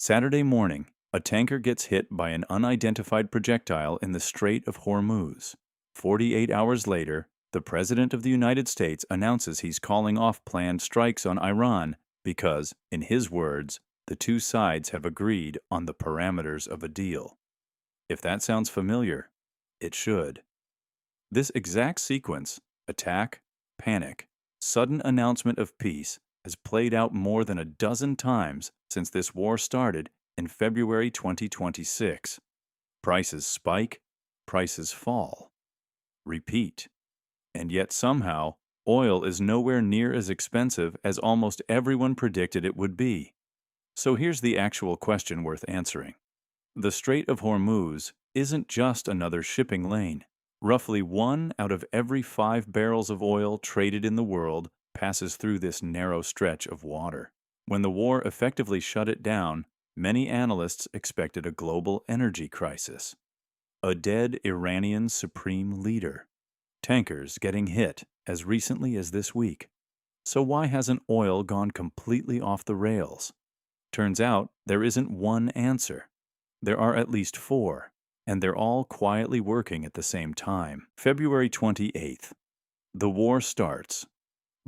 Saturday morning, a tanker gets hit by an unidentified projectile in the Strait of Hormuz. 48 hours later, the President of the United States announces he's calling off planned strikes on Iran because, in his words, the two sides have agreed on the parameters of a deal. If that sounds familiar, it should. This exact sequence, attack, panic, sudden announcement of peace, has played out more than a dozen times since this war started in February 2026. Prices spike, prices fall. Repeat. And yet somehow, oil is nowhere near as expensive as almost everyone predicted it would be. So here's the actual question worth answering. The Strait of Hormuz isn't just another shipping lane. Roughly 1 out of every 5 barrels of oil traded in the world passes through this narrow stretch of water. When the war effectively shut it down, many analysts expected a global energy crisis. A dead Iranian supreme leader. Tankers getting hit as recently as this week. So why hasn't oil gone completely off the rails? Turns out there isn't one answer. There are at least 4, and they're all quietly working at the same time. February 28th. The war starts.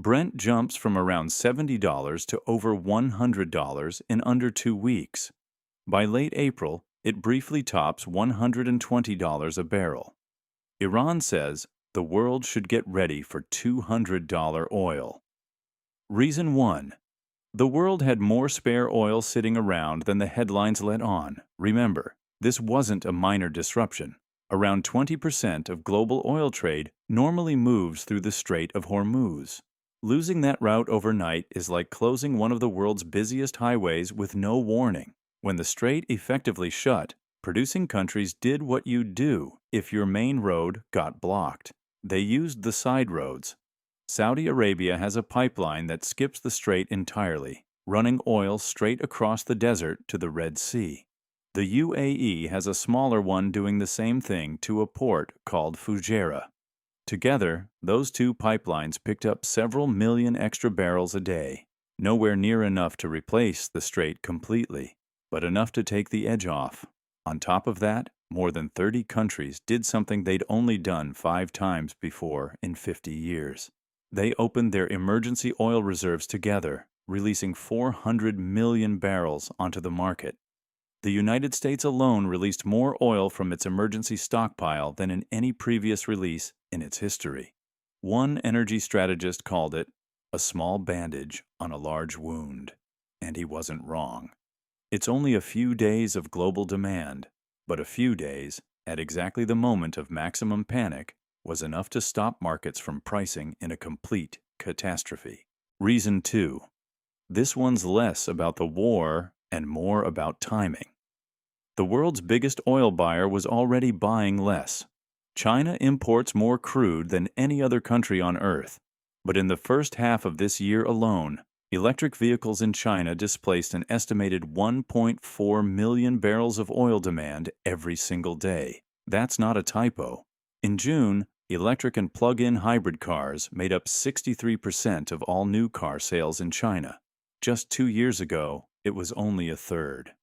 Brent jumps from around $70 to over $100 in under 2 weeks. By late April, it briefly tops $120 a barrel. Iran says the world should get ready for $200 oil. Reason 1. The world had more spare oil sitting around than the headlines let on. Remember, this wasn't a minor disruption. Around 20% of global oil trade normally moves through the Strait of Hormuz. Losing that route overnight is like closing one of the world's busiest highways with no warning. When the strait effectively shut, producing countries did what you'd do if your main road got blocked. They used the side roads. Saudi Arabia has a pipeline that skips the strait entirely, running oil straight across the desert to the Red Sea. The UAE has a smaller one doing the same thing to a port called Fujairah. Together, those two pipelines picked up several million extra barrels a day, nowhere near enough to replace the strait completely, but enough to take the edge off. On top of that, more than 30 countries did something they'd only done 5 times before in 50 years. They opened their emergency oil reserves together, releasing 400 million barrels onto the market. The United States alone released more oil from its emergency stockpile than in any previous release in its history. One energy strategist called it a small bandage on a large wound, and he wasn't wrong. It's only a few days of global demand, but a few days, at exactly the moment of maximum panic, was enough to stop markets from pricing in a complete catastrophe. Reason 2. This one's less about the war and more about timing. The world's biggest oil buyer was already buying less. China imports more crude than any other country on Earth, but in the first half of this year alone, electric vehicles in China displaced an estimated 1.4 million barrels of oil demand every single day. That's not a typo. In June, electric and plug-in hybrid cars made up 63% of all new car sales in China. Just 2 years ago, it was only a third.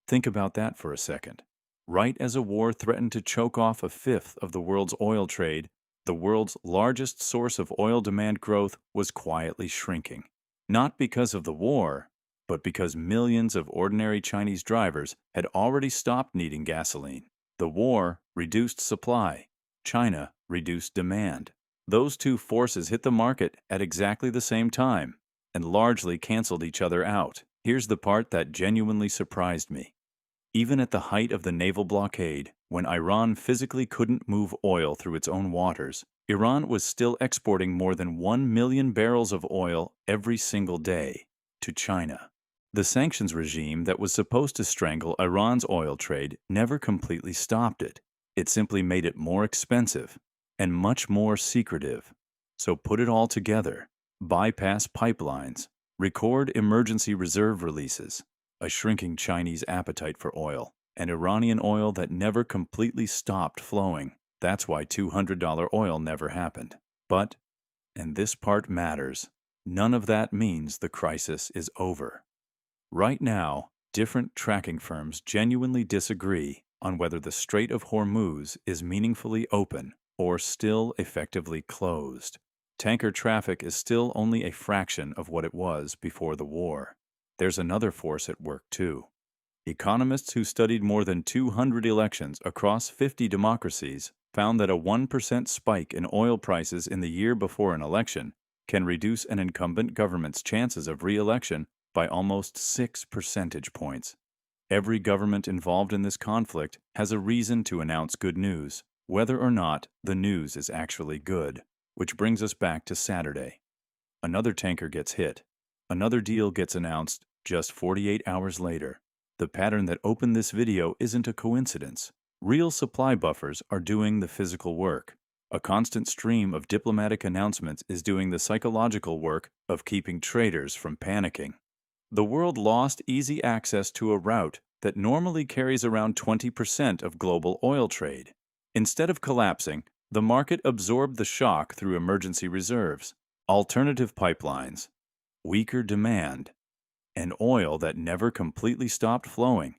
Think about that for a second. Right as a war threatened to choke off a fifth of the world's oil trade, the world's largest source of oil demand growth was quietly shrinking. Not because of the war, but because millions of ordinary Chinese drivers had already stopped needing gasoline. The war reduced supply. China reduced demand. Those two forces hit the market at exactly the same time and largely canceled each other out. Here's the part that genuinely surprised me. Even at the height of the naval blockade, when Iran physically couldn't move oil through its own waters, Iran was still exporting more than 1 million barrels of oil every single day to China. The sanctions regime that was supposed to strangle Iran's oil trade never completely stopped it. It simply made it more expensive and much more secretive. So put it all together. Bypass pipelines, record emergency reserve releases, a shrinking Chinese appetite for oil, and Iranian oil that never completely stopped flowing. That's why $200 oil never happened. But, and this part matters, none of that means the crisis is over. Right now, Different tracking firms genuinely disagree on whether the Strait of Hormuz is meaningfully open or still effectively closed. Tanker traffic is still only a fraction of what it was before the war. There's another force at work, too. Economists who studied more than 200 elections across 50 democracies found that a 1% spike in oil prices in the year before an election can reduce an incumbent government's chances of re-election by almost 6 percentage points. Every government involved in this conflict has a reason to announce good news, whether or not the news is actually good. Which brings us back to Saturday. Another tanker gets hit. Another deal gets announced just 48 hours later. The pattern that opened this video isn't a coincidence. Real supply buffers are doing the physical work. A constant stream of diplomatic announcements is doing the psychological work of keeping traders from panicking. The world lost easy access to a route that normally carries around 20% of global oil trade. Instead of collapsing, the market absorbed the shock through emergency reserves, alternative pipelines, weaker demand, and oil that never completely stopped flowing.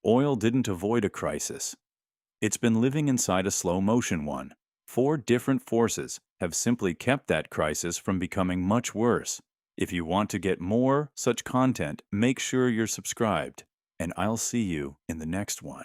Oil didn't avoid a crisis. It's been living inside a slow-motion one. 4 different forces have simply kept that crisis from becoming much worse. If you want to get more such content, make sure you're subscribed, and I'll see you in the next one.